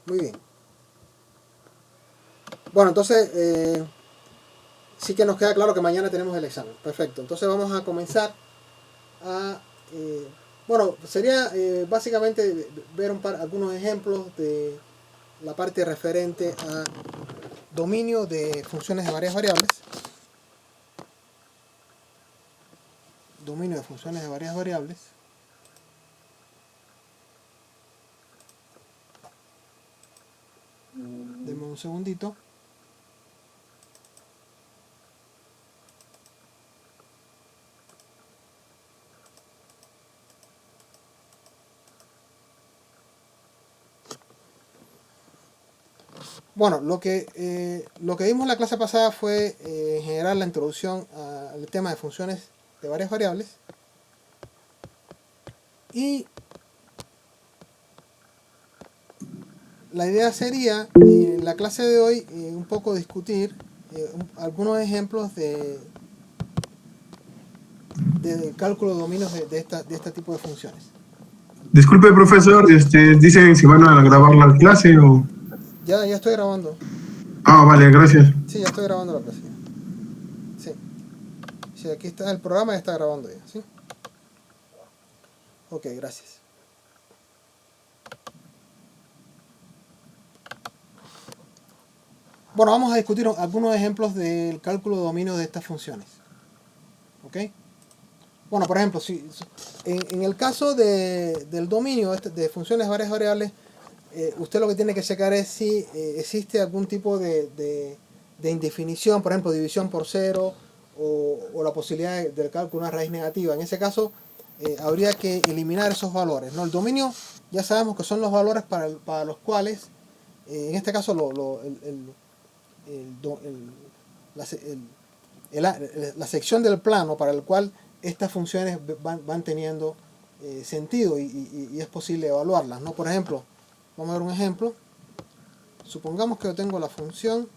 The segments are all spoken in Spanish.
Muy bien. Bueno, entonces sí que nos queda claro que mañana tenemos el examen. Perfecto. Entonces vamos a comenzar a... bueno, sería básicamente ver algunos ejemplos de la parte referente a dominio de funciones de varias variables. Dominio de funciones de varias variables. Denme un segundito. Bueno, lo que vimos en la clase pasada fue en general la introducción al tema de funciones de varias variables. Y la idea sería, en la clase de hoy, un poco discutir algunos ejemplos de cálculo de dominios de este tipo de funciones. Disculpe, profesor, dicen si van a grabar la clase o... Ya estoy grabando. Ah, vale, gracias. Sí, ya estoy grabando la clase. Sí. Sí, aquí está el programa, ya está grabando ya. ¿Sí? Ok, gracias. Bueno, vamos a discutir algunos ejemplos del cálculo de dominio de estas funciones. ¿Ok? Bueno, por ejemplo, en el caso del dominio de funciones varias variables, usted lo que tiene que checar es si existe algún tipo de indefinición, por ejemplo, división por cero o la posibilidad del cálculo de una raíz negativa. En ese caso, habría que eliminar esos valores, ¿no? El dominio ya sabemos que son los valores para los cuales, en este caso, el, do- el- la, la sección del plano para el cual estas funciones van teniendo sentido y es posible evaluarlas, ¿no? Por ejemplo, vamos a ver un ejemplo. Supongamos que yo tengo la función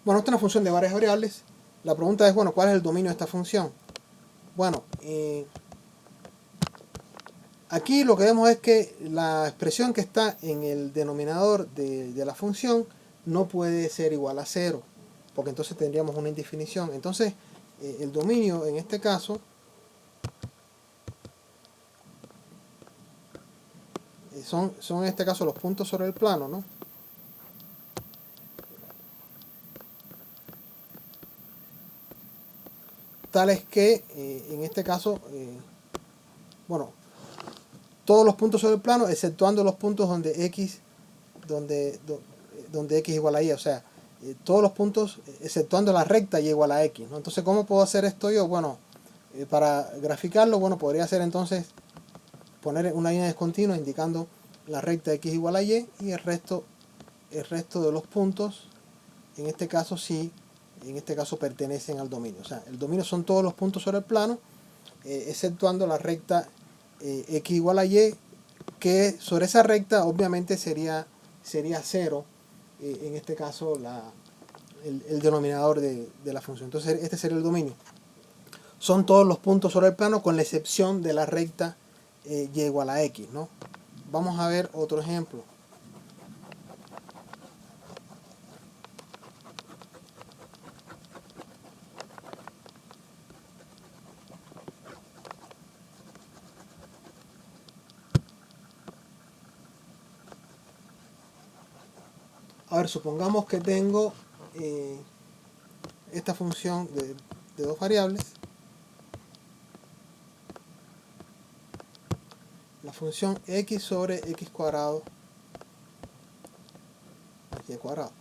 bueno, esta es una función de varias variables. La pregunta es, bueno, ¿cuál es el dominio de esta función? Bueno, aquí lo que vemos es que la expresión que está en el denominador de la función no puede ser igual a 0, porque entonces tendríamos una indefinición. Entonces, el dominio en este caso son en este caso los puntos sobre el plano, ¿no? Tales que en este caso, bueno, todos los puntos sobre el plano, exceptuando los puntos donde x, donde, donde x igual a y, o sea, todos los puntos, exceptuando la recta y igual a x, ¿no? Entonces, ¿cómo puedo hacer esto yo? Bueno, para graficarlo, bueno, podría ser entonces poner una línea discontinua indicando la recta x igual a y el resto de los puntos, en este caso sí, en este caso pertenecen al dominio. O sea, el dominio son todos los puntos sobre el plano, exceptuando la recta x igual a y, que sobre esa recta obviamente sería 0, en este caso el denominador de la función. Entonces este sería el dominio. Son todos los puntos sobre el plano con la excepción de la recta y igual a x, ¿no? Vamos a ver otro ejemplo. A ver, supongamos que tengo esta función de dos variables. La función x sobre x cuadrado más y cuadrado.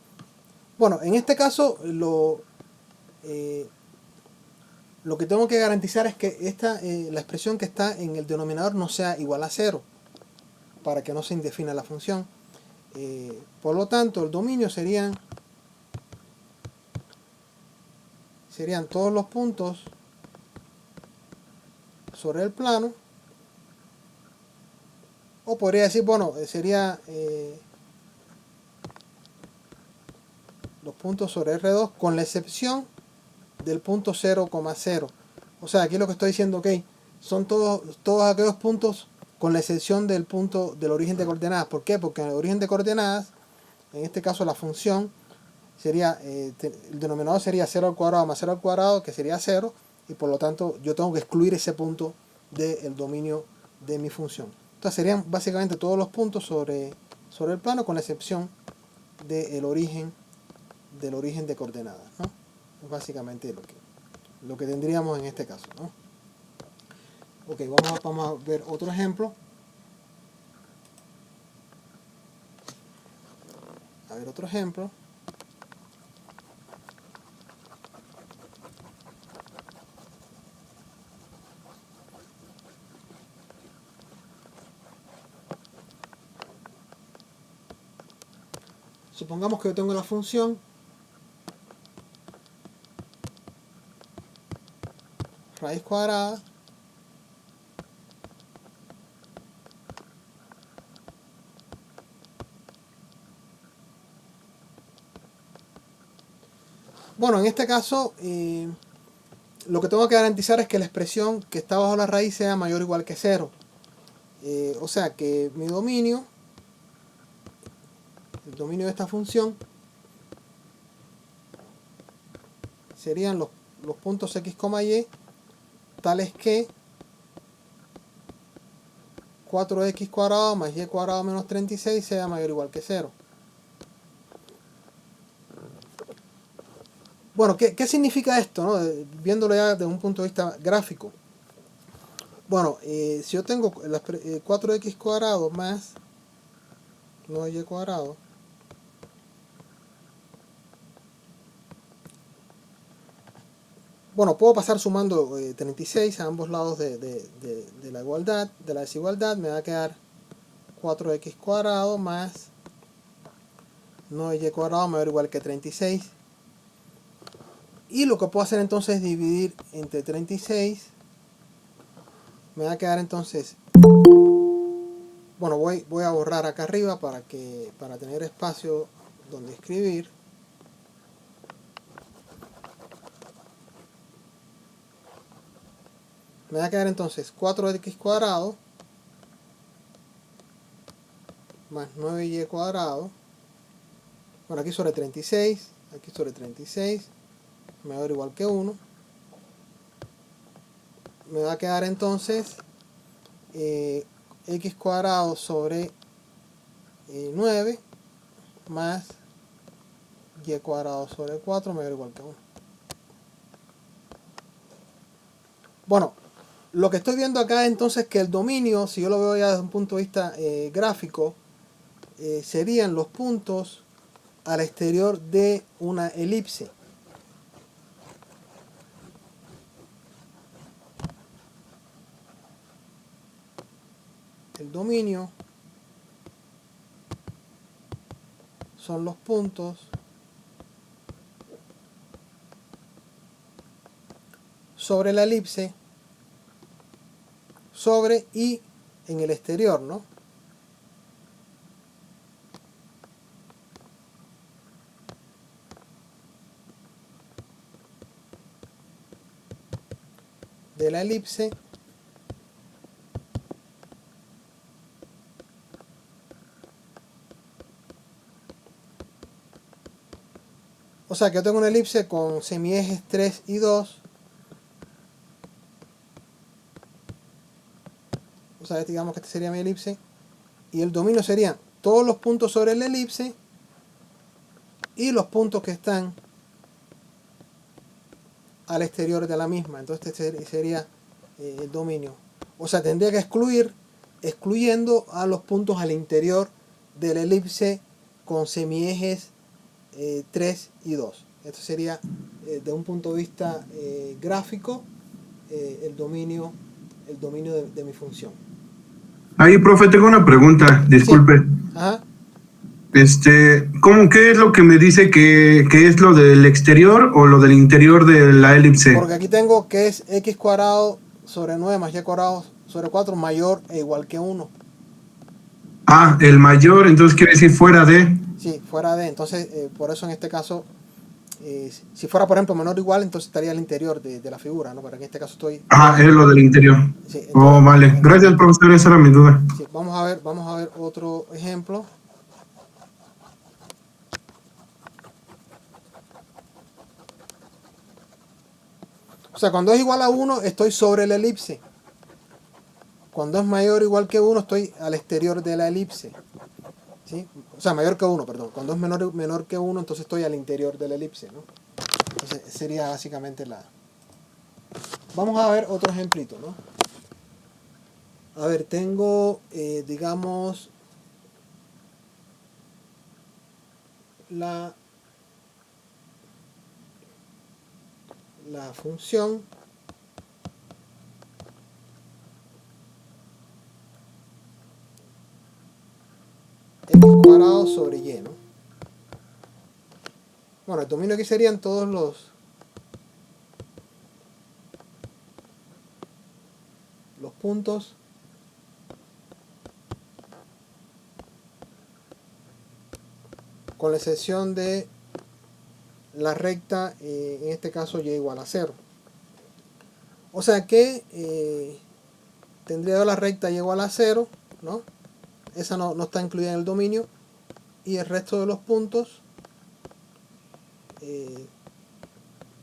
Bueno, en este caso lo que tengo que garantizar es que la expresión que está en el denominador no sea igual a 0, para que no se indefina la función. Por lo tanto, el dominio serían todos los puntos sobre el plano, o podría decir, bueno, sería los puntos sobre R2 con la excepción del punto 0,0. O sea, aquí lo que estoy diciendo, ok, son todos aquellos puntos con la excepción del punto del origen de coordenadas. ¿Por qué? Porque en el origen de coordenadas, en este caso la función, sería el denominador sería 0 al cuadrado más 0 al cuadrado, que sería 0, y por lo tanto yo tengo que excluir ese punto del dominio de mi función. Entonces serían básicamente todos los puntos sobre el plano, con la excepción del origen de coordenadas, ¿no? Es básicamente lo que tendríamos en este caso, ¿no? Ok, vamos a ver otro ejemplo. Supongamos que yo tengo la función raíz cuadrada bueno, en este caso lo que tengo que garantizar es que la expresión que está bajo la raíz sea mayor o igual que 0. O sea que mi dominio, el dominio de esta función, serían los puntos x, y, tales que 4x cuadrado más y cuadrado menos 36 sea mayor o igual que 0. Bueno, ¿qué significa esto, no? Viéndolo ya desde un punto de vista gráfico. Bueno, si yo tengo 4x cuadrado más 9y cuadrado, bueno, puedo pasar sumando 36 a ambos lados de la igualdad, de la desigualdad. Me va a quedar 4x cuadrado más 9y cuadrado mayor o igual que 36. Y lo que puedo hacer entonces es dividir entre 36. Me va a quedar entonces, bueno, voy a borrar acá arriba para tener espacio donde escribir. Me va a quedar entonces 4x cuadrado más 9y cuadrado. Bueno, aquí sobre 36, aquí sobre 36, mayor o igual que 1. Me va a quedar entonces x cuadrado sobre 9 más y cuadrado sobre 4 mayor o igual que 1. Bueno, lo que estoy viendo acá entonces que el dominio, si yo lo veo ya desde un punto de vista gráfico, serían los puntos al exterior de una elipse. El dominio son los puntos sobre la elipse, sobre y en el exterior, ¿no? De la elipse o sea que yo tengo una elipse con semiejes 3 y 2. O sea, digamos que este sería mi elipse. Y el dominio serían todos los puntos sobre la elipse y los puntos que están al exterior de la misma. Entonces este sería el dominio. O sea, tendría que excluyendo a los puntos al interior de la elipse con semiejes 3 y 2. Esto sería, de un punto de vista gráfico, el dominio de mi función. Ahí, profe, tengo una pregunta, disculpe. Sí. Ajá. ¿Qué es lo que me dice que es lo del exterior o lo del interior de la elipse? Porque aquí tengo que es x cuadrado sobre 9 más y cuadrado sobre 4 mayor e igual que 1. Ah, el mayor, entonces quiere decir fuera de. Sí, fuera de. Entonces, por eso en este caso, si fuera, por ejemplo, menor o igual, entonces estaría al interior de la figura, ¿no? Pero en este caso estoy Ah, fuera. es lo del interior. Sí, entonces, Oh, vale. Gracias, profesor, esa era mi duda. sí, vamos a ver otro ejemplo. O sea, cuando es igual a 1, estoy sobre la elipse. Cuando es mayor o igual que 1, estoy al exterior de la elipse. ¿Sí? O sea, mayor que 1, perdón. Cuando es menor que 1, entonces estoy al interior de la elipse, ¿no? Entonces sería básicamente la... Vamos a ver otro ejemplito, ¿no? A ver, tengo, digamos, la, la función x cuadrado sobre y, ¿no? Bueno, el dominio aquí serían todos los puntos con la excepción de la recta, en este caso y igual a 0. O sea que tendría yo la recta y igual a 0, ¿no? Esa no está incluida en el dominio. Y el resto de los puntos eh,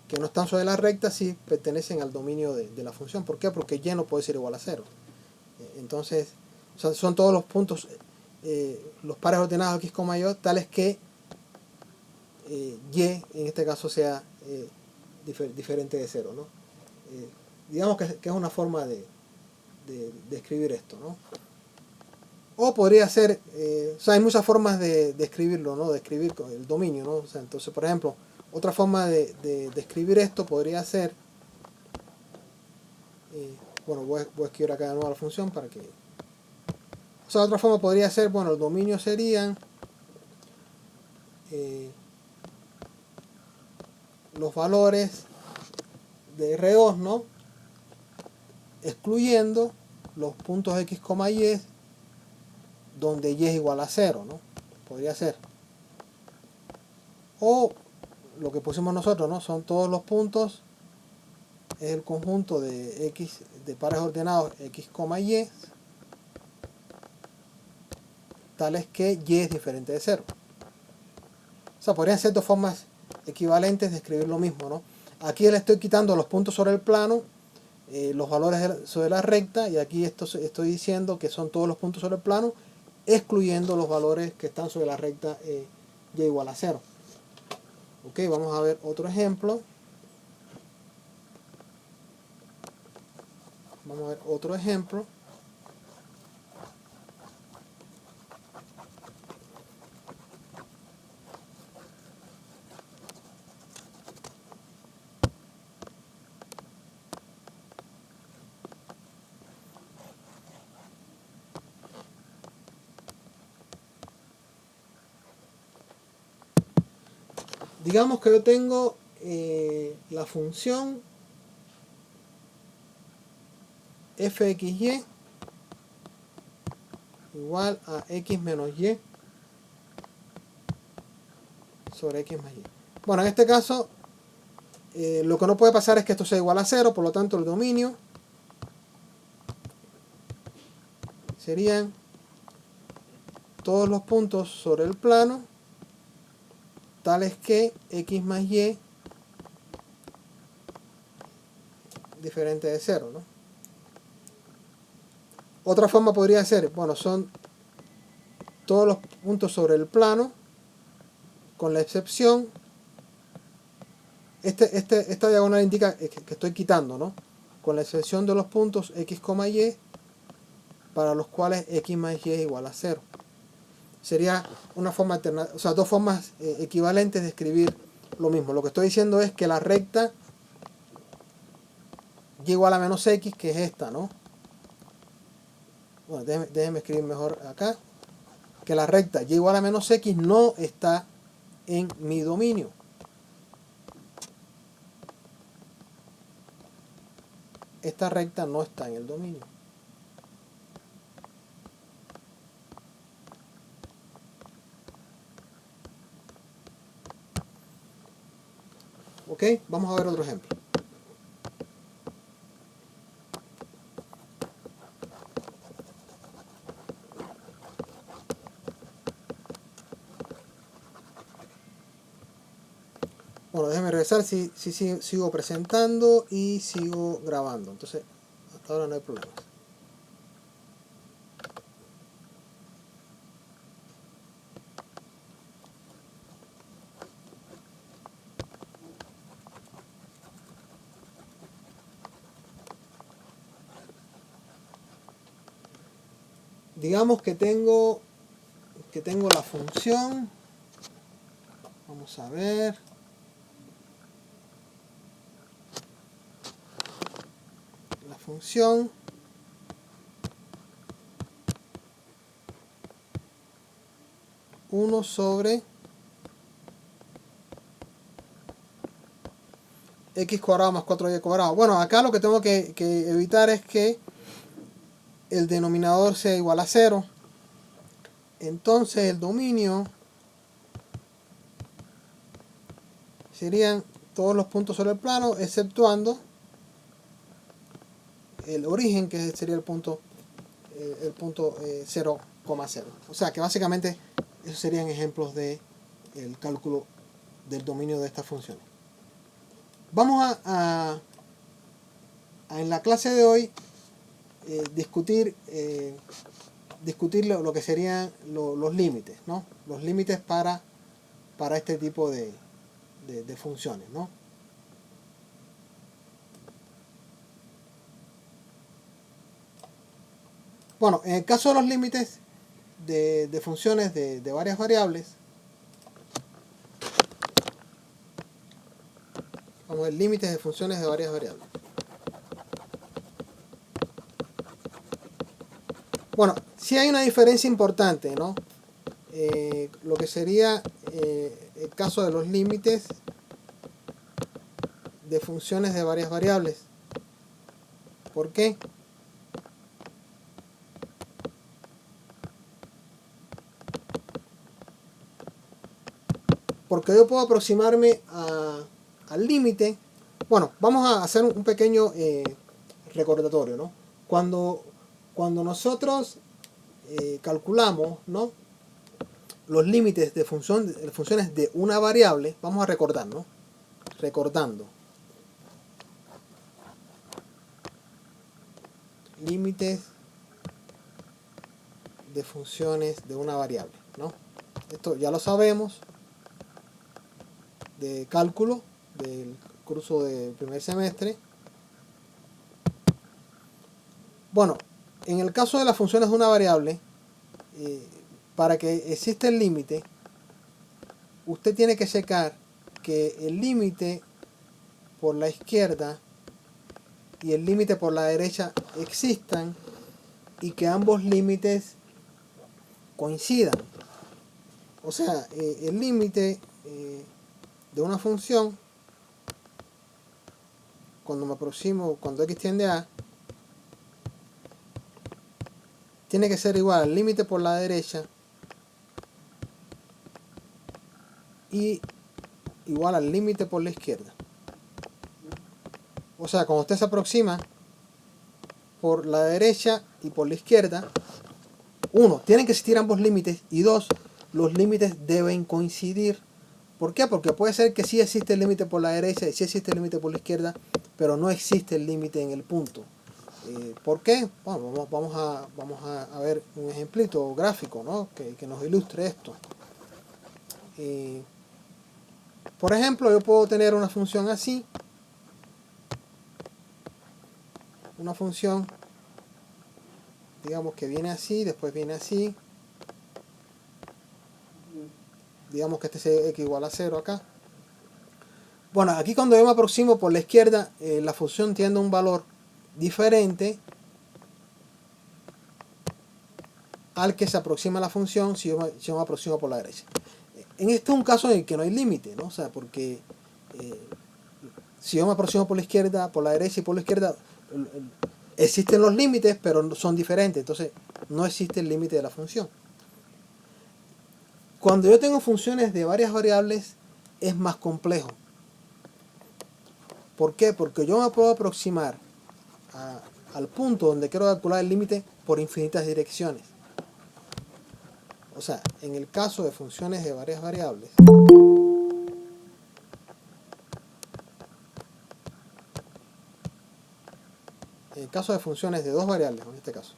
que no están sobre la recta sí pertenecen al dominio de la función. ¿Por qué? Porque y no puede ser igual a 0. Entonces, o sea, son todos los puntos, los pares ordenados x, y, tales que y en este caso sea diferente de 0, ¿no? Digamos que es una forma de escribir esto, ¿no? O podría ser, o sea, hay muchas formas de escribirlo, ¿no? De escribir el dominio, ¿no? O sea, entonces, por ejemplo, otra forma de escribir esto podría ser, bueno, voy a escribir acá de nuevo la función para que... O sea, otra forma podría ser, bueno, el dominio serían eh, los valores de R2, ¿no? Excluyendo los puntos x, y donde y es igual a 0, ¿no? Podría ser. O lo que pusimos nosotros, ¿no? Son todos los puntos, es el conjunto de x, de pares ordenados x, y, tales que y es diferente de 0. O sea, podrían ser dos formas equivalentes de escribir lo mismo, ¿no? Aquí le estoy quitando los puntos sobre el plano, los valores sobre la recta, y aquí estoy diciendo que son todos los puntos sobre el plano, excluyendo los valores que están sobre la recta y igual a 0. Ok, vamos a ver otro ejemplo. Vamos a ver otro ejemplo. Digamos que yo tengo la función fxy igual a x menos y sobre x más y. Bueno, en este caso, lo que no puede pasar es que esto sea igual a 0, por lo tanto el dominio serían todos los puntos sobre el plano, tales que x más y diferente de 0, ¿no? Otra forma podría ser, bueno, son todos los puntos sobre el plano, con la excepción, esta diagonal indica que estoy quitando, ¿no? Con la excepción de los puntos x, y, para los cuales x más y es igual a 0. Sería una forma alternativa, o sea, dos formas equivalentes de escribir lo mismo. Lo que estoy diciendo es que la recta y igual a menos x, que es esta, ¿no? Bueno, déjenme escribir mejor acá. Que la recta y igual a menos x no está en mi dominio. Esta recta no está en el dominio. ¿Ok? Vamos a ver otro ejemplo. Bueno, déjeme regresar si sigo presentando y sigo grabando. Entonces, hasta ahora no hay problemas. Digamos que tengo la función. Vamos a ver. La función uno sobre x cuadrado más 4y cuadrado. Bueno, acá lo que tengo que evitar es que el denominador sea igual a 0. Entonces el dominio serían todos los puntos sobre el plano, exceptuando el origen, que sería el punto 0,0. O sea que básicamente esos serían ejemplos de el cálculo del dominio de estas funciones. Vamos a en la clase de hoy discutir lo que serían los límites, ¿no? Los límites para este tipo de funciones, ¿no? Bueno, en el caso de los límites de funciones de varias variables, vamos a ver límites de funciones de varias variables. Bueno, sí hay una diferencia importante, ¿no? Lo que sería el caso de los límites de funciones de varias variables. ¿Por qué? Porque yo puedo aproximarme al límite. Bueno, vamos a hacer un pequeño recordatorio, ¿no? Cuando nosotros calculamos, ¿no?, los límites de funciones de una variable, vamos a recordar, ¿no? Recordando. Límites de funciones de una variable, ¿no? Esto ya lo sabemos de cálculo del curso del primer semestre. Bueno, en el caso de las funciones de una variable, para que exista el límite, usted tiene que checar que el límite por la izquierda y el límite por la derecha existan y que ambos límites coincidan. O sea, el límite de una función, cuando me aproximo, cuando x tiende a, tiene que ser igual al límite por la derecha y igual al límite por la izquierda. O sea, cuando usted se aproxima por la derecha y por la izquierda, uno, tienen que existir ambos límites, y dos, los límites deben coincidir. ¿Por qué? Porque puede ser que sí existe el límite por la derecha y sí existe el límite por la izquierda, pero no existe el límite en el punto. ¿Por qué? Bueno, vamos a ver un ejemplito gráfico, ¿no?, que nos ilustre esto. Por ejemplo, yo puedo tener una función así, una función, digamos que viene así, después viene así, digamos que este es x igual a 0 acá. Bueno, aquí cuando yo me aproximo por la izquierda, la función tiene un valor diferente al que se aproxima la función si yo me aproximo por la derecha. En este es un caso en el que no hay límite, ¿no? O sea, porque si yo me aproximo por la izquierda, por la derecha y por la izquierda, existen los límites, pero son diferentes. Entonces, no existe el límite de la función. Cuando yo tengo funciones de varias variables, es más complejo. ¿Por qué? Porque yo me puedo aproximar al punto donde quiero calcular el límite por infinitas direcciones. O sea, en el caso de funciones de varias variables, en el caso de funciones de dos variables, en este caso,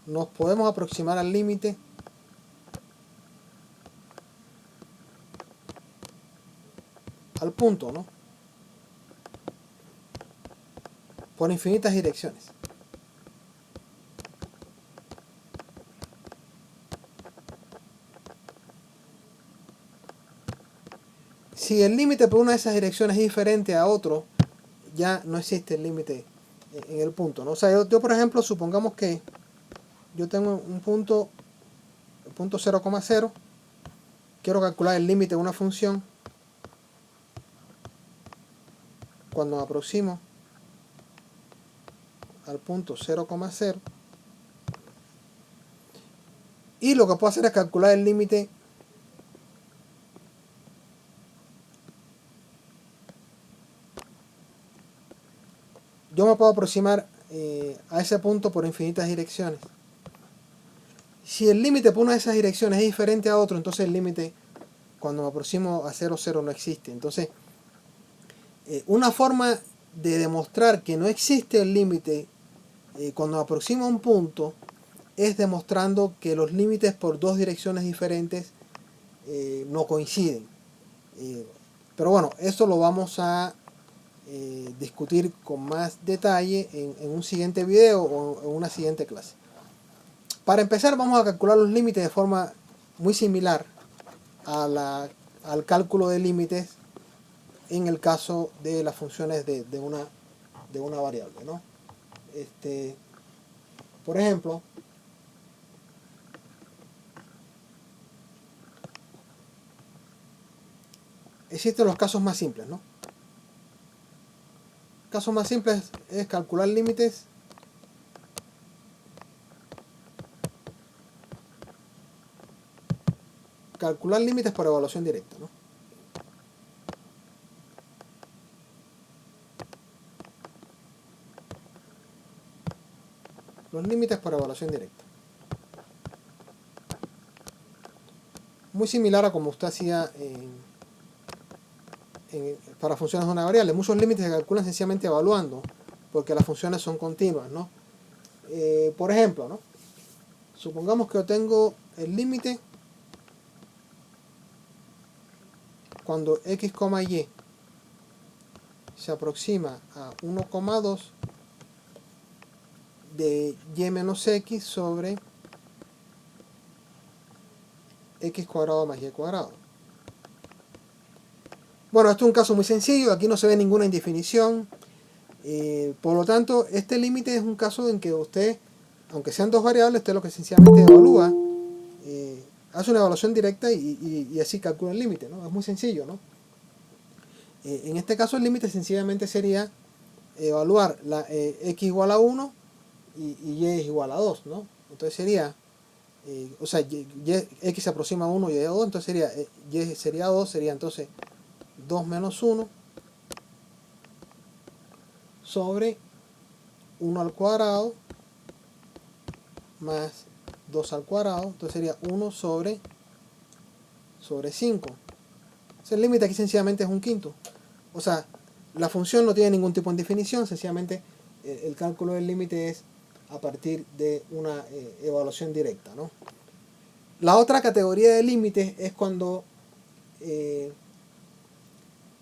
nos podemos aproximar al límite al punto, ¿no? Por infinitas direcciones. Si el límite por una de esas direcciones es diferente a otro, ya no existe el límite en el punto, ¿no? O sea, yo por ejemplo, supongamos que yo tengo un punto, el punto 0,0, quiero calcular el límite de una función. Cuando me aproximo al punto 0,0, y lo que puedo hacer es calcular el límite yo me puedo aproximar a ese punto por infinitas direcciones. Si el límite por una de esas direcciones es diferente a otro, entonces el límite cuando me aproximo a 0, 0 no existe. Entonces, una forma de demostrar que no existe el límite cuando me aproximo a un punto es demostrando que los límites por dos direcciones diferentes no coinciden. Pero bueno, eso lo vamos a discutir con más detalle en un siguiente video o en una siguiente clase. Para empezar, vamos a calcular los límites de forma muy similar al cálculo de límites en el caso de las funciones de una variable, ¿no? Por ejemplo, existen los casos más simples, ¿no? Casos más simples es calcular límites por evaluación directa, ¿no? Los límites por evaluación directa. Muy similar a como usted hacía para funciones de una variable. Muchos límites se calculan sencillamente evaluando, porque las funciones son continuas, ¿no? Por ejemplo, ¿no? Supongamos que yo tengo el límite cuando x, y se aproxima a 1,2 de y menos x sobre x cuadrado más y cuadrado. Bueno, esto es un caso muy sencillo, aquí no se ve ninguna indefinición. Por lo tanto, este límite es un caso en que usted, aunque sean dos variables, usted lo que sencillamente evalúa, hace una evaluación directa y así calcula el límite, ¿no? Es muy sencillo, ¿no? En este caso el límite sencillamente sería evaluar la x igual a 1 y y es igual a 2, ¿no? Entonces sería, o sea, x se aproxima a 1 y a 2, entonces sería, y sería 2, sería entonces 2 menos 1 sobre 1 al cuadrado más 2 al cuadrado, entonces sería 1 sobre 5. Entonces el límite aquí sencillamente es un quinto. O sea, la función no tiene ningún tipo de definición, sencillamente el cálculo del límite es a partir de una evaluación directa, ¿no? La otra categoría de límites es cuando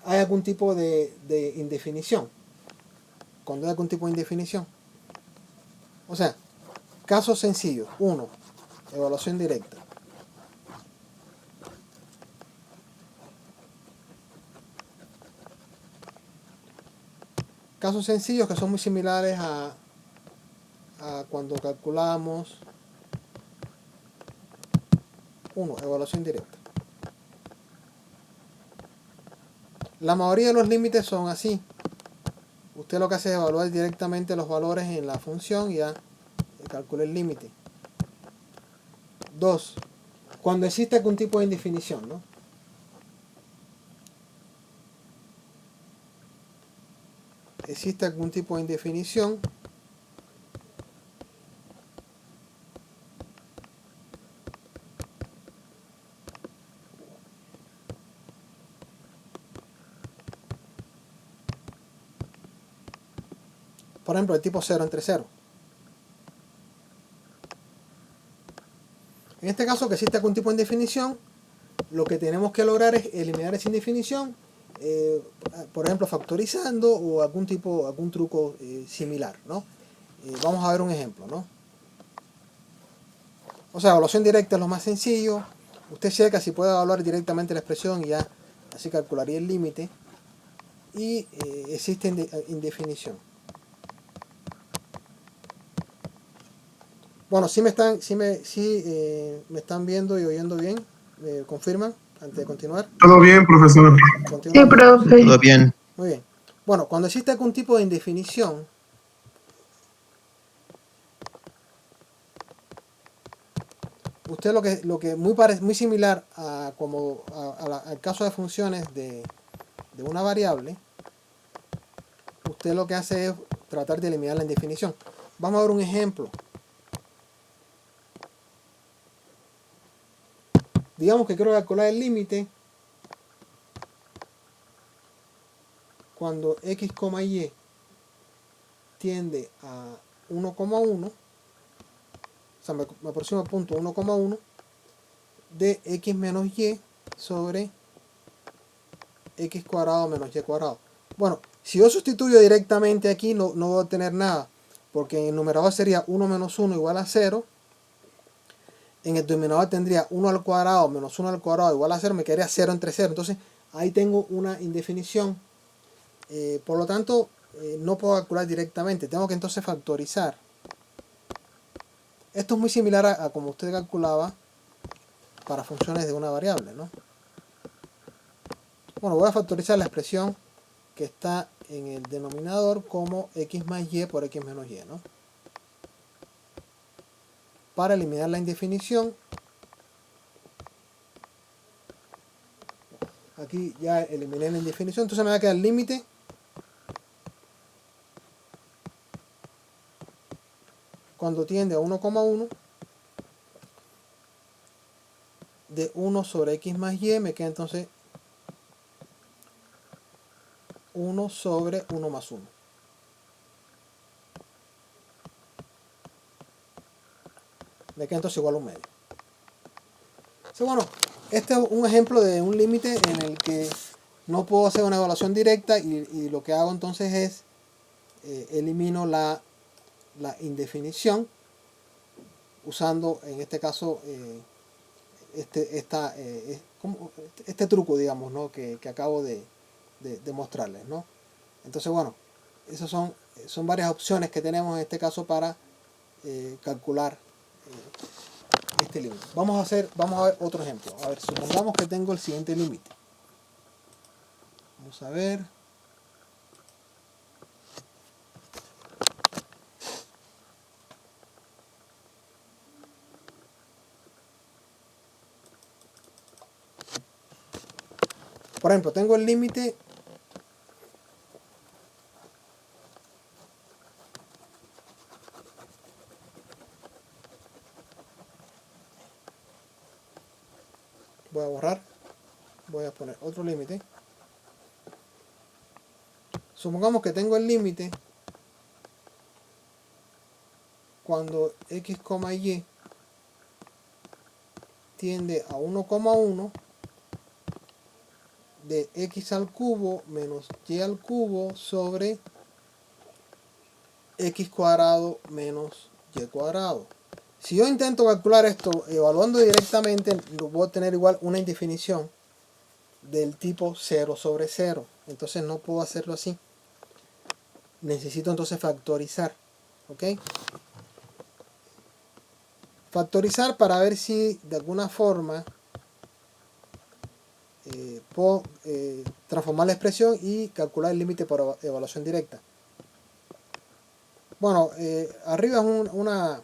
hay algún tipo de indefinición. Cuando hay algún tipo de indefinición. O sea, casos sencillos. 1. Evaluación directa. Casos sencillos que son muy similares a cuando calculamos 1. Evaluación directa. La mayoría de los límites son así. Usted lo que hace es evaluar directamente los valores en la función y ya calcula el límite. 2. Cuando existe algún tipo de indefinición, ¿no? existe algún tipo de indefinición, por ejemplo, el tipo 0 entre 0. En este caso, que existe algún tipo de indefinición, lo que tenemos que lograr es eliminar esa indefinición, por ejemplo, factorizando o algún truco similar, ¿no? Vamos a ver un ejemplo, ¿no? O sea, evaluación directa es lo más sencillo. Usted checa si puede evaluar directamente la expresión y ya así calcularía el límite. Y existe indefinición. Bueno, si me están viendo y oyendo bien, ¿me confirman antes de continuar? Todo bien, profesor. Sí, Continuamos. profe. Todo bien. Muy bien. Bueno, cuando existe algún tipo de indefinición, usted muy similar al caso de funciones de una variable, usted lo que hace es tratar de eliminar la indefinición. Vamos a ver un ejemplo. Digamos que quiero calcular el límite cuando x, y tiende a 1,1, o sea, me aproximo al punto 1,1 de x menos y sobre x cuadrado menos y cuadrado. Bueno, si yo sustituyo directamente aquí no voy a obtener nada, porque en el numerador sería 1 menos 1 igual a 0. En el denominador tendría 1 al cuadrado menos 1 al cuadrado igual a 0, me quedaría 0 entre 0. Entonces ahí tengo una indefinición. Por lo tanto, no puedo calcular directamente, tengo que entonces factorizar. Esto es muy similar a como usted calculaba para funciones de una variable, ¿no? Bueno, voy a factorizar la expresión que está en el denominador como x más y por x menos y, ¿no? Para eliminar la indefinición, aquí ya eliminé la indefinición, entonces me va a quedar el límite cuando tiende a 1,1 de 1 sobre x más y, me queda entonces 1 sobre 1 más 1. Me queda entonces igual a un medio. Entonces, bueno, este es un ejemplo de un límite en el que no puedo hacer una evaluación directa y lo que hago entonces es elimino la indefinición usando en este caso este truco, digamos, ¿no? que acabo de mostrarles, ¿no? Entonces, bueno, esas son varias opciones que tenemos en este caso para calcular este límite. Vamos a ver otro ejemplo. A ver, supongamos que tengo el siguiente límite. Vamos a ver. Por ejemplo, tengo el límite voy a borrar, voy a poner otro límite. Supongamos que tengo el límite cuando x, y tiende a 1,1 de x al cubo menos y al cubo sobre x cuadrado menos y cuadrado. Si yo intento calcular esto evaluando directamente, voy a tener igual una indefinición del tipo 0 sobre 0. Entonces no puedo hacerlo así. Necesito entonces factorizar. ¿Ok? Factorizar para ver si de alguna forma puedo transformar la expresión y calcular el límite por evaluación directa. Bueno, arriba es una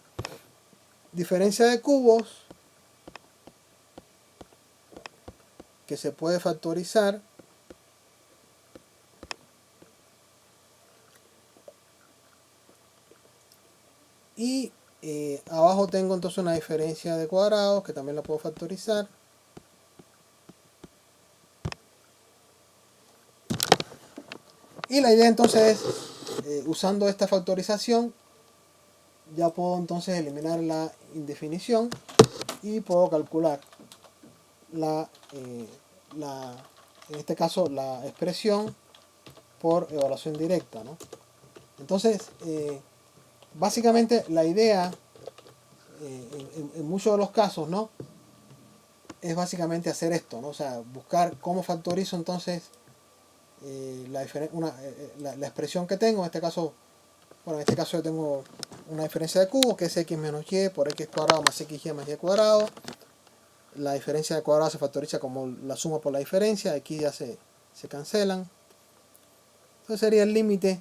diferencia de cubos que se puede factorizar. caso una diferencia de cuadrados que también la puedo factorizar. Y la idea entonces es, usando esta factorización, ya puedo entonces eliminar la indefinición y puedo calcular en este caso la expresión por evaluación directa, ¿no? Entonces, básicamente la idea en muchos de los casos, ¿no?, es básicamente hacer esto, ¿no? O sea, buscar cómo factorizo entonces la expresión que tengo. En este caso, bueno, en este caso yo tengo una diferencia de cubos que es x menos y por x cuadrado más xy más y cuadrado. La diferencia de cuadrado se factoriza como la suma por la diferencia, aquí ya se cancelan. Entonces sería el límite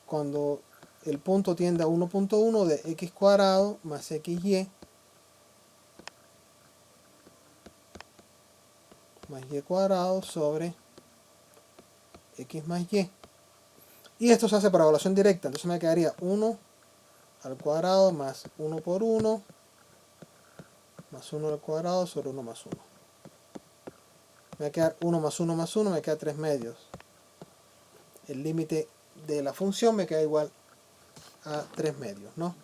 cuando el punto tiende a 1.1 de x cuadrado más xy más y cuadrado sobre x más y. Y esto se hace para evaluación directa, entonces me quedaría 1 al cuadrado más 1 por 1 más 1 al cuadrado sobre 1 más 1. Me va a quedar 1 más 1 más 1, me queda 3 medios. El límite de la función me queda igual a 3 medios, ¿no?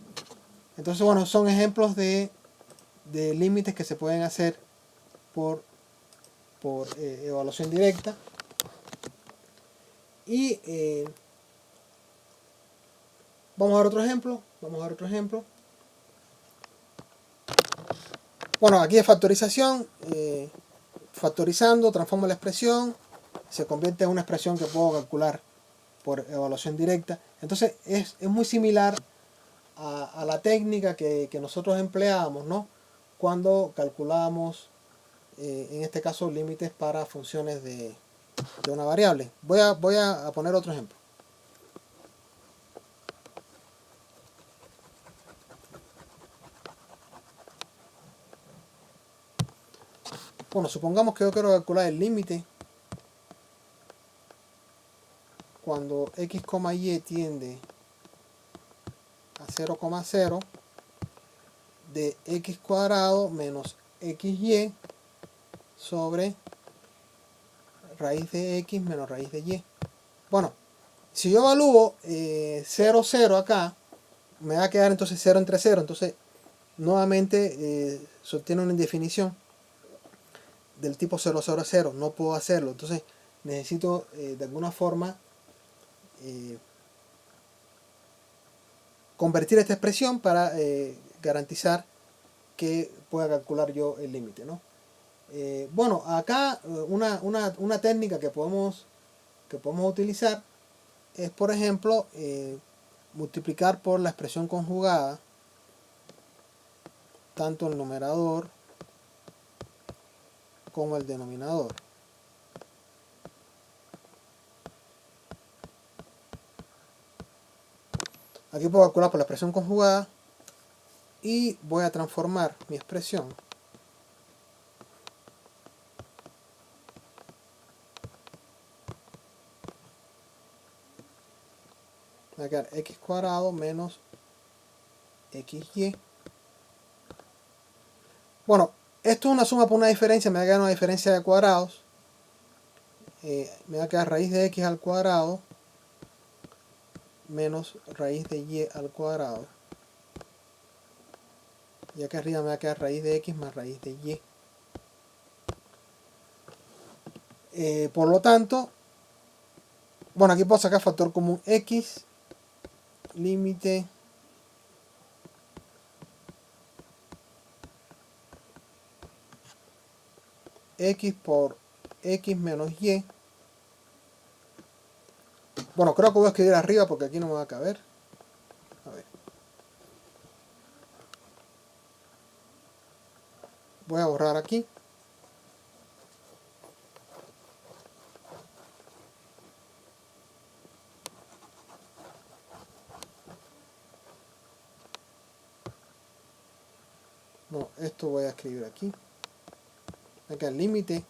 Entonces, bueno, son ejemplos de límites que se pueden hacer por evaluación directa. Y vamos a ver otro ejemplo. Bueno, aquí es factorización. Factorizando, transformo la expresión, se convierte en una expresión que puedo calcular por evaluación directa. Entonces es muy similar a la técnica que nosotros empleamos, ¿no?, cuando calculamos, en este caso, límites para funciones de una variable. Voy a poner otro ejemplo. Bueno, supongamos que yo quiero calcular el límite cuando x, y tiende a 0,0 de x cuadrado menos xy sobre raíz de x menos raíz de y. Bueno, si yo evalúo 0, 0 acá, me va a quedar entonces 0 entre 0. Entonces, nuevamente se obtiene una indefinición del tipo 0, 0, 0. No puedo hacerlo. Entonces, necesito de alguna forma convertir esta expresión para garantizar que pueda calcular yo el límite, ¿no? Bueno, acá una técnica que podemos utilizar es, por ejemplo, multiplicar por la expresión conjugada tanto el numerador como el denominador. Aquí puedo calcular por la expresión conjugada y voy a transformar mi expresión me va a quedar x cuadrado menos xy. Bueno, esto es una suma por una diferencia, me va a quedar una diferencia de cuadrados. Me va a quedar raíz de x al cuadrado menos raíz de y al cuadrado. Y acá arriba me va a quedar raíz de x más raíz de y. Por lo tanto, bueno, aquí puedo sacar factor común x, límite x por x menos y. Bueno, creo que voy a escribir arriba porque aquí no me va a caber. A ver. Voy a borrar aquí. No, esto voy a escribir aquí. Acá el límite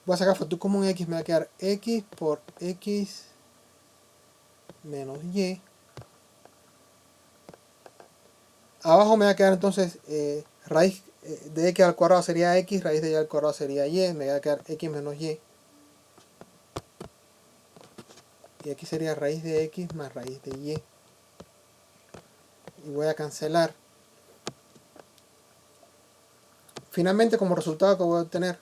voy a sacar factor común x, me va a quedar x por x menos y. Abajo me va a quedar entonces raíz de x al cuadrado sería x, raíz de y al cuadrado sería y, me va a quedar x menos y. Y aquí sería raíz de x más raíz de y. Y voy a cancelar. Finalmente, como resultado que voy a obtener,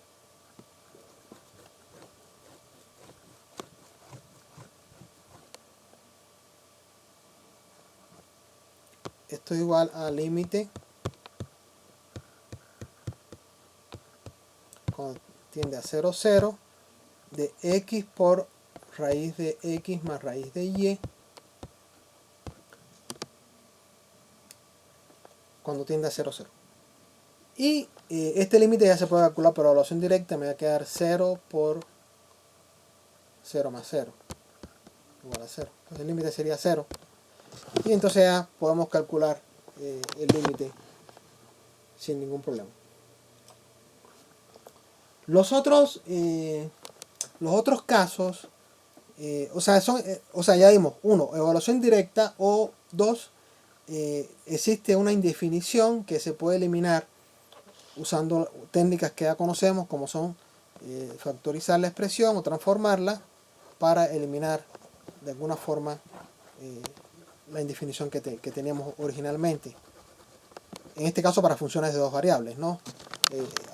esto es igual al límite cuando tiende a 0, 0 de x por raíz de x más raíz de y cuando tiende a 0, 0. Y este límite ya se puede calcular por evaluación directa, me va a quedar 0 por 0 más 0 igual a 0. Entonces el límite sería 0. Y entonces ya podemos calcular el límite sin ningún problema. Los otros casos, o sea, ya dimos, 1, evaluación directa, o 2, existe una indefinición que se puede eliminar usando técnicas que ya conocemos, como son factorizar la expresión o transformarla para eliminar de alguna forma la indefinición que teníamos originalmente. En este caso para funciones de dos variables, ¿no?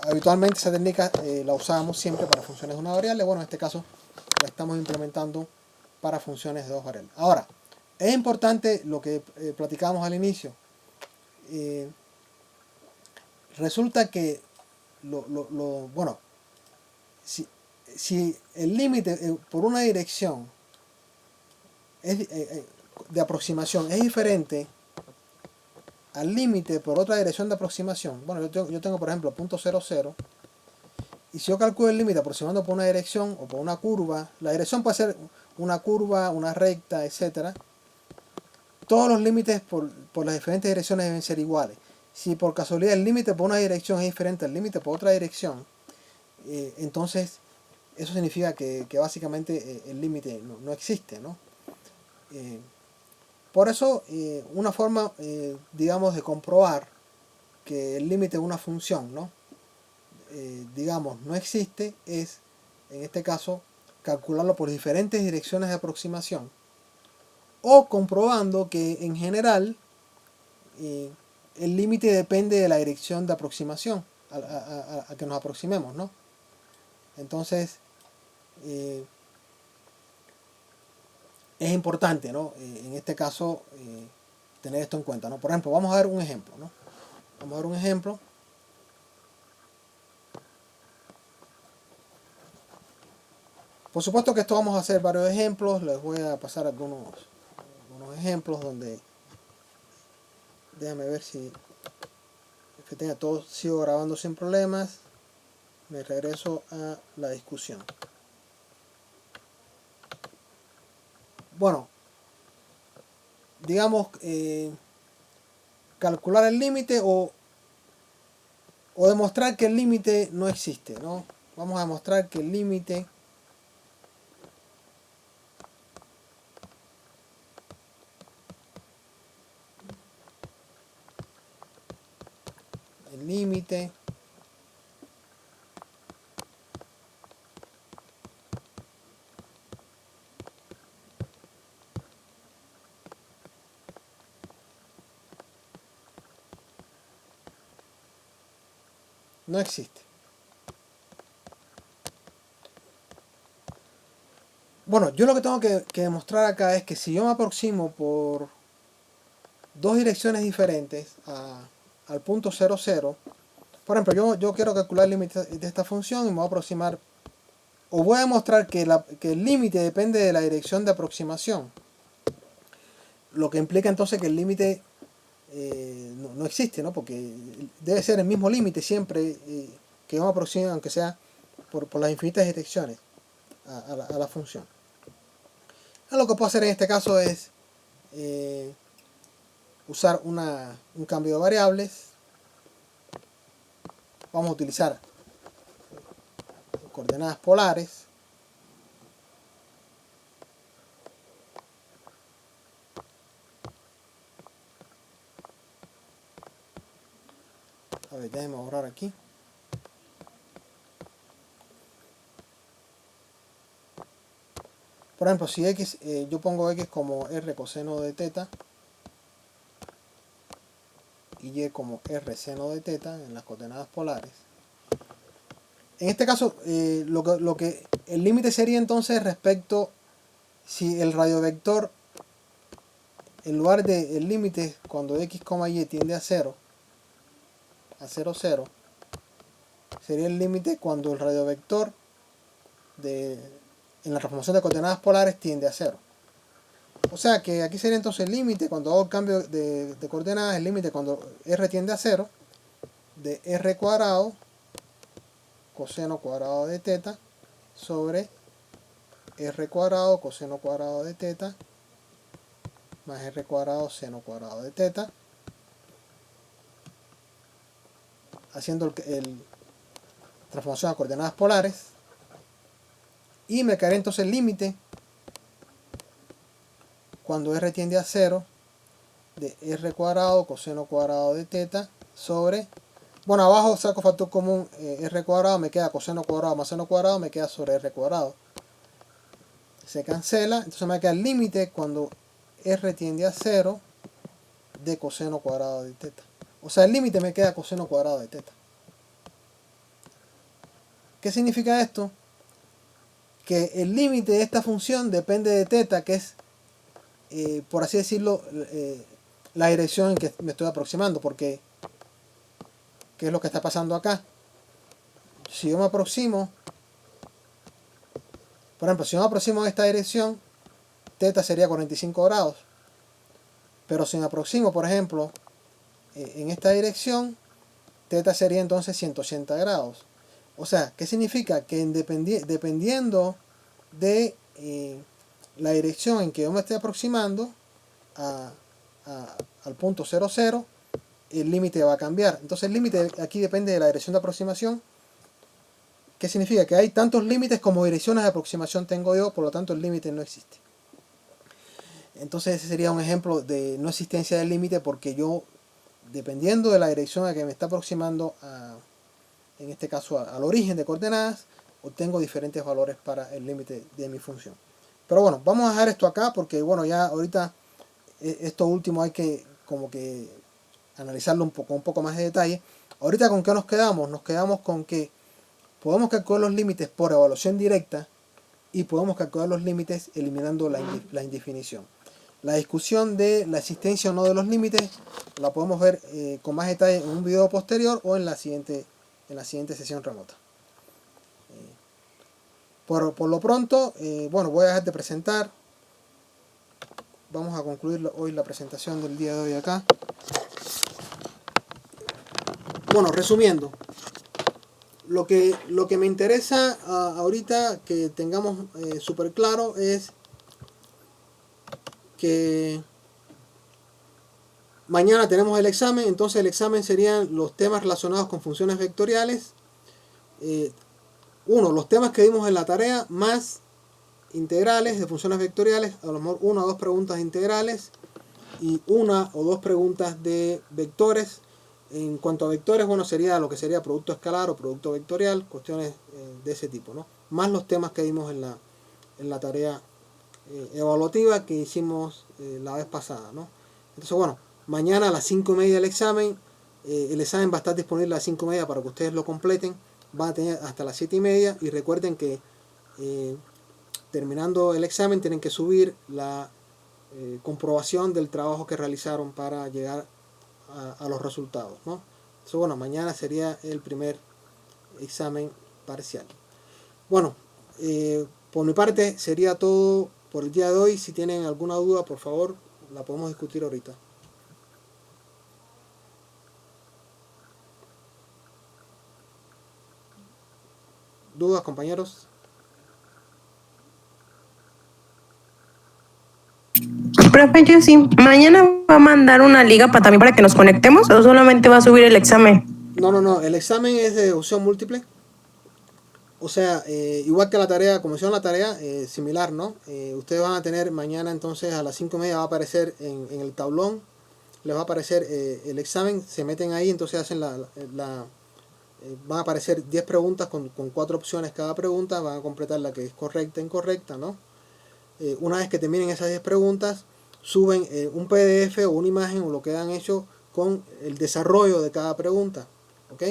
Habitualmente esa técnica la usábamos siempre para funciones de una variable. Bueno, en este caso la estamos implementando para funciones de dos variables. Ahora, es importante lo que platicábamos al inicio. Resulta que bueno, si el límite por una dirección de aproximación es diferente al límite por otra dirección de aproximación, bueno, yo tengo por ejemplo punto 0, 0, y si yo calculo el límite aproximando por una dirección o por una curva, la dirección puede ser una curva, una recta, etcétera. Todos los límites por las diferentes direcciones deben ser iguales. Si por casualidad el límite por una dirección es diferente al límite por otra dirección, entonces eso significa que básicamente el límite no existe, ¿no? Por eso, una forma, digamos, de comprobar que el límite de una función, ¿no? Digamos, no existe, es, en este caso, calcularlo por diferentes direcciones de aproximación, o comprobando que en general el límite depende de la dirección de aproximación a que nos aproximemos, ¿no? Entonces, es importante, ¿no? En este caso, tener esto en cuenta, ¿no? Por ejemplo, vamos a ver un ejemplo, ¿no? Vamos a ver un ejemplo. Por supuesto que esto vamos a hacer varios ejemplos. Les voy a pasar algunos ejemplos donde... Déjame ver si todo sigo grabando sin problemas. Me regreso a la discusión. Bueno, digamos, calcular el límite o demostrar que el límite no existe, ¿no? Vamos a demostrar que el límite no existe. Bueno, yo lo que tengo que demostrar acá es que si yo me aproximo por dos direcciones diferentes al punto 0, 0, por ejemplo, yo quiero calcular el límite de esta función y me voy a aproximar, o voy a demostrar que el límite depende de la dirección de aproximación, lo que implica entonces que el límite no existe, ¿no? Porque debe ser el mismo límite siempre que yo me aproxime, aunque sea por las infinitas direcciones a la función. Lo que puedo hacer en este caso es usar un cambio de variables. Vamos a utilizar coordenadas polares. A ver, déjenme borrar aquí. Por ejemplo, si x, yo pongo x como r coseno de teta y y como r seno de teta en las coordenadas polares. En este caso, el límite sería entonces respecto si el radiovector, en lugar del límite cuando x, y tiende a 0, a 0, 0, sería el límite cuando el radiovector en la transformación de coordenadas polares tiende a 0. O sea que aquí sería entonces el límite cuando hago el cambio de coordenadas, el límite cuando r tiende a 0, de r cuadrado coseno cuadrado de teta sobre r cuadrado coseno cuadrado de teta más r cuadrado seno cuadrado de teta, haciendo el transformación a coordenadas polares, y me quedaría entonces el límite cuando r tiende a 0 de r cuadrado coseno cuadrado de teta sobre, bueno, abajo saco factor común, r cuadrado, me queda coseno cuadrado más seno cuadrado, me queda sobre r cuadrado. Se cancela, entonces me queda el límite cuando r tiende a 0 de coseno cuadrado de teta. O sea, el límite me queda coseno cuadrado de teta. ¿Qué significa esto? Que el límite de esta función depende de teta, que es, por así decirlo, la dirección en que me estoy aproximando, porque ¿qué es lo que está pasando acá? Si yo me aproximo, por ejemplo, si yo me aproximo a esta dirección, teta sería 45 grados. Pero si me aproximo, por ejemplo, en esta dirección, teta sería entonces 180 grados. O sea, ¿qué significa? Que dependiendo de la dirección en que yo me esté aproximando al punto 0, 0, el límite va a cambiar. Entonces el límite aquí depende de la dirección de aproximación. ¿Qué significa? Que hay tantos límites como direcciones de aproximación tengo yo, por lo tanto el límite no existe. Entonces ese sería un ejemplo de no existencia del límite, porque yo, dependiendo de la dirección a que me está aproximando, en este caso al origen de coordenadas, obtengo diferentes valores para el límite de mi función. Pero bueno, vamos a dejar esto acá porque bueno, ya ahorita esto último hay que como que analizarlo un poco más de detalle. Ahorita, ¿con qué nos quedamos? Nos quedamos con que podemos calcular los límites por evaluación directa y podemos calcular los límites eliminando la indefinición. La discusión de la existencia o no de los límites la podemos ver con más detalle en un video posterior o en la siguiente sesión remota. Por lo pronto, bueno, voy a dejar de presentar. Vamos a concluir hoy la presentación del día de hoy acá. Bueno, resumiendo, lo que me interesa ahorita que tengamos súper claro es que mañana tenemos el examen. Entonces el examen serían los temas relacionados con funciones vectoriales. Los temas que vimos en la tarea, más integrales de funciones vectoriales, a lo mejor 1 o 2 preguntas de integrales y 1 o 2 preguntas de vectores. En cuanto a vectores, bueno, sería lo que sería producto escalar o producto vectorial, cuestiones de ese tipo, ¿no? Más los temas que vimos en la tarea evaluativa que hicimos la vez pasada, ¿no? Entonces, bueno, mañana a las 5:30 del examen, el examen va a estar disponible a las 5:30 para que ustedes lo completen. Van a tener hasta las 7:30 y recuerden que terminando el examen tienen que subir la comprobación del trabajo que realizaron para llegar a los resultados, ¿no? Entonces, bueno, mañana sería el primer examen parcial. Bueno, por mi parte sería todo por el día de hoy. Si tienen alguna duda, por favor, la podemos discutir ahorita. ¿Dudas, compañeros? Profe, yo sí. ¿Mañana va a mandar una liga también para que nos conectemos o solamente va a subir el examen? No. El examen es de opción múltiple. O sea, igual que la tarea, como hicieron la tarea, similar, ¿no? Ustedes van a tener mañana entonces a las 5:30 va a aparecer en el tablón, les va a aparecer el examen, se meten ahí, entonces hacen van a aparecer 10 preguntas con 4 opciones cada pregunta, van a completar la que es correcta e incorrecta, ¿no? Una vez que terminen esas 10 preguntas, suben un PDF o una imagen o lo que han hecho con el desarrollo de cada pregunta, ¿ok?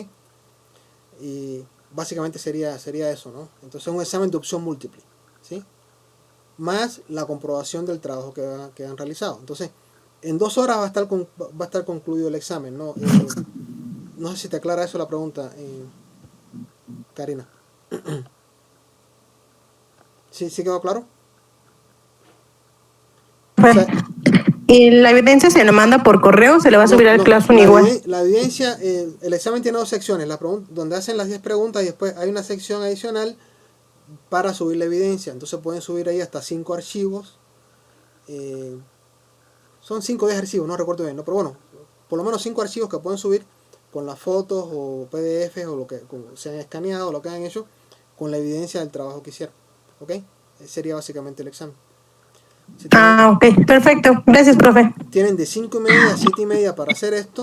Y básicamente sería eso, ¿no? Entonces un examen de opción múltiple, ¿sí? Más la comprobación del trabajo que han realizado. Entonces, en 2 horas va a estar concluido el examen, ¿no? No sé si te aclara eso la pregunta, Karina. ¿Sí quedó claro? O sea, ¿Y la evidencia se le manda por correo o se le va a subir al Classroom igual? La evidencia, el examen tiene 2 secciones, donde hacen las 10 preguntas y después hay una sección adicional para subir la evidencia. Entonces pueden subir ahí hasta 5 archivos. Son 5 o 10 archivos, no recuerdo bien, ¿no? Pero bueno, por lo menos 5 archivos que pueden subir con las fotos o PDFs o lo que se han escaneado o lo que han hecho con la evidencia del trabajo que hicieron. ¿Ok? Ese sería básicamente el examen. Ok, perfecto. Gracias, profe. Tienen de 5:30 a 7:30 para hacer esto.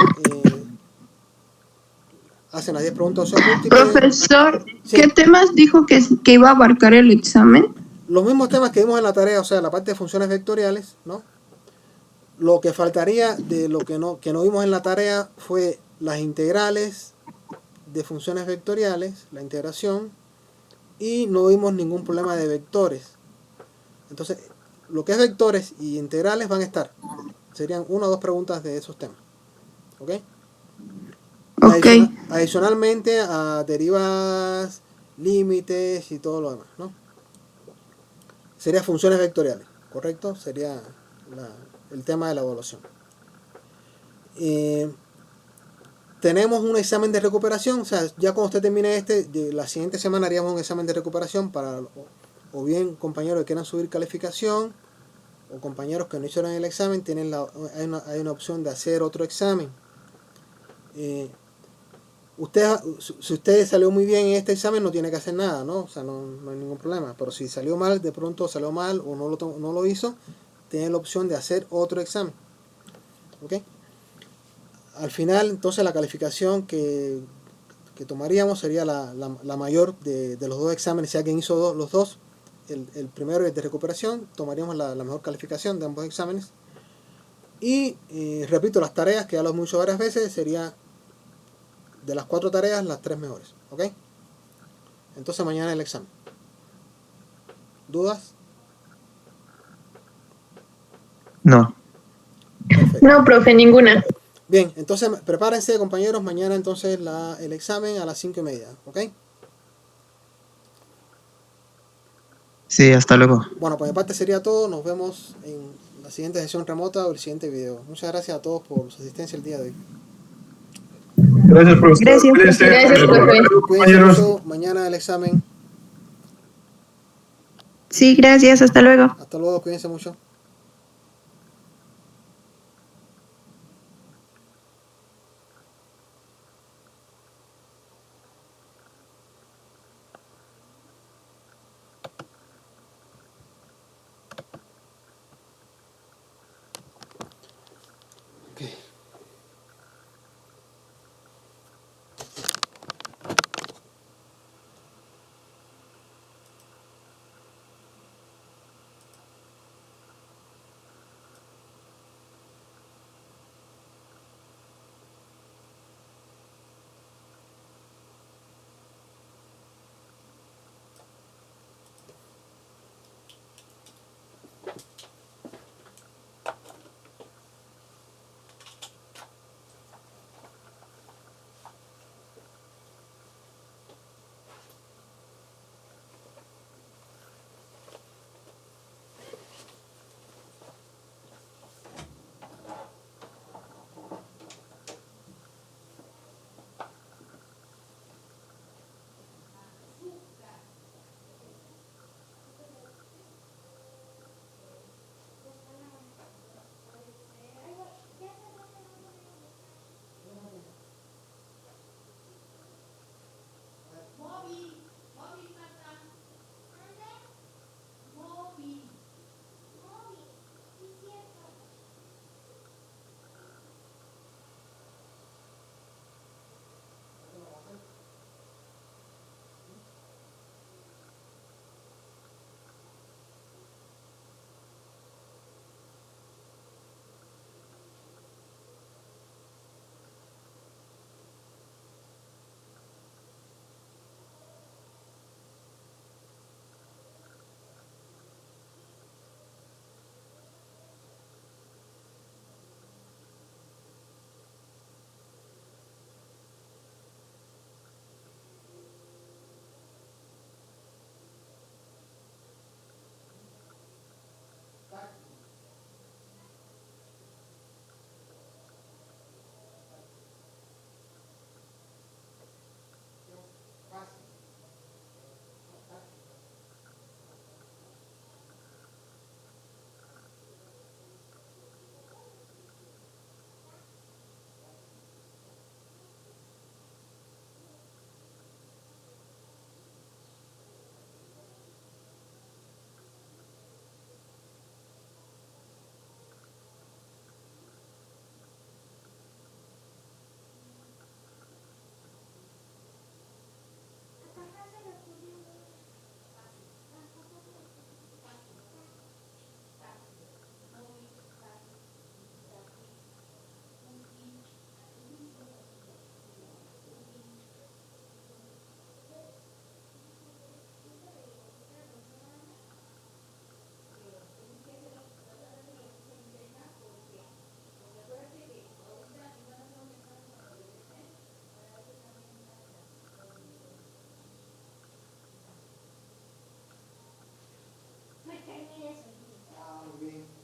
Hacen las 10 preguntas de opción múltiple. Profesor, Sí. ¿qué temas dijo que iba a abarcar el examen? Los mismos temas que vimos en la tarea, o sea, la parte de funciones vectoriales, ¿no? Lo que faltaría de lo que no vimos en la tarea fue las integrales de funciones vectoriales, la integración, y no vimos ningún problema de vectores. Entonces, lo que es vectores y integrales van a estar. Serían 1 o 2 preguntas de esos temas. ¿Ok? Ok. Adicionalmente a derivas, límites y todo lo demás, ¿no? Sería funciones vectoriales, ¿correcto? Sería el tema de la evaluación. Tenemos un examen de recuperación, o sea, ya cuando usted termine la siguiente semana haríamos un examen de recuperación para, o bien compañeros que quieran subir calificación, o compañeros que no hicieron el examen, hay una opción de hacer otro examen. Si usted salió muy bien en este examen no tiene que hacer nada, ¿no? O sea, no hay ningún problema. Pero si salió mal, de pronto salió mal o no lo hizo, tiene la opción de hacer otro examen. ¿Ok? Al final, entonces, la calificación que tomaríamos sería la mayor de los 2 exámenes. Si alguien hizo los dos, el primero es de recuperación, tomaríamos la mejor calificación de ambos exámenes. Y repito, las tareas, que ya lo hemos dicho varias veces, sería de las 4 tareas, las 3 mejores. ¿Ok? Entonces mañana el examen. ¿Dudas? No. Perfecto. No, profe, ninguna. Bien, entonces prepárense, compañeros, mañana entonces el examen a las 5:30, ¿ok? Sí, hasta luego. Bueno, por mi parte sería todo. Nos vemos en la siguiente sesión remota o el siguiente video. Muchas gracias a todos por su asistencia el día de hoy. Gracias, profesor. Gracias. Cuídense. Gracias, profe. Cuídense Compañeros. mucho. Mañana el examen. Sí, gracias. Hasta luego. Hasta luego, cuídense mucho. Ah, muy bien.